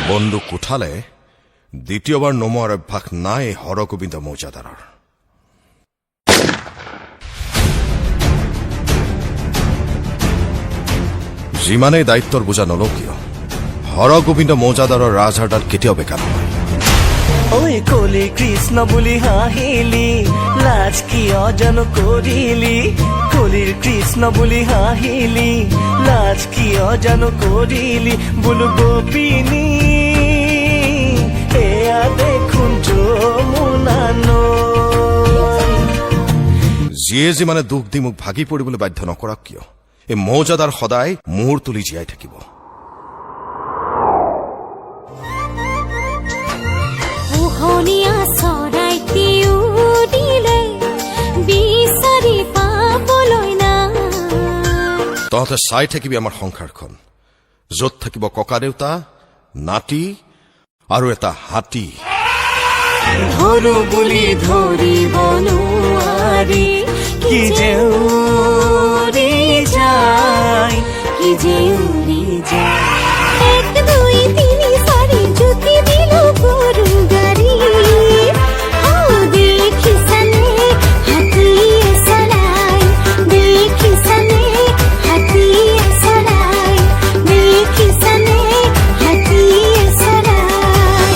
বন্দুক উঠালে দ্বিতীয়বাৰ নমোৱাৰ অভ্যাস নাই হৰগোবিন্দ মৌজাদাৰৰ। যিমানেই দায়িত্বৰ বোজা নলওঁ কিয়, হৰগোবিন্দ মৌজাদাৰৰ ৰাজহাড়ডাল কেতিয়াও বেকাৰ নহয়। ঐ কলি কৃষ্ণ বুলি হাঁহিলি, লাজ কিয় জানো কৰিলি? কলিৰ কৃষ্ণ বুলি হাঁহিলি, লাজ কিয় জানো কৰিলি? বোলো গোপিনী এয়া দেখোন যমুনা নৈ। যিয়ে যিমানে দুখ দি মোক ভাগি পৰিবলৈ বাধ্য নকৰাক কিয়, এই মৌজাদাৰ সদায় মূৰ তুলি জীয়াই থাকিব। পোহনীয়া চৰাইটি উৰিলে বিচাৰি পাবলৈ নাই। তহঁতে চাই থাকিবি আমাৰ সংসাৰখন, য'ত থাকিব ককা দেউতা, নাতি আৰু এটা হাতী। ধৰো বুলি ধৰিব নোৱাৰি, কি যে উৰি যায়, কি যে উৰি যায়। 1 2 3 4 জুতি দিলো গৰু গাড়ী। দেখিছানে হাতীয়ে চলাই, দেখিছানে হাতীয়ে চলাই, দেখিছানে হাতীয়ে চলাই।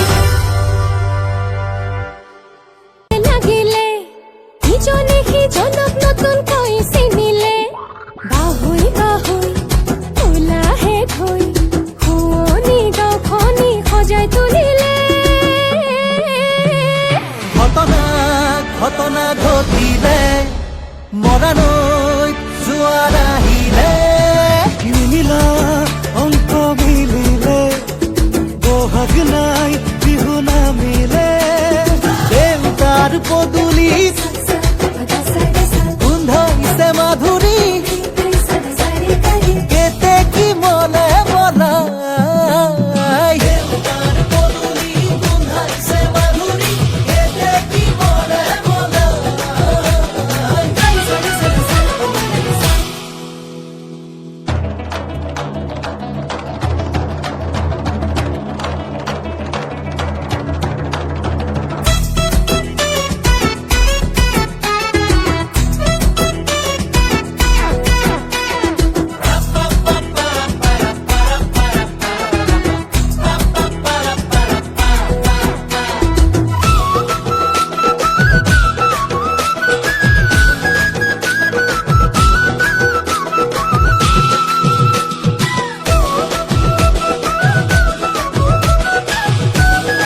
লাগিলে ইজনে সিজনক নতুনকৈ চিনিলে, বাহুই বাহুই ওলাহে থৈ শুৱনি গাঁওখনি সজাই তুলিলে। ঘটনা ঘটিলে, মৰা নৈত জোৱাৰ আহিলে, নিমিলা অংক মিলিলে, বহাগ নাই বিহু নামিলে, দেউতাৰ পদূলিত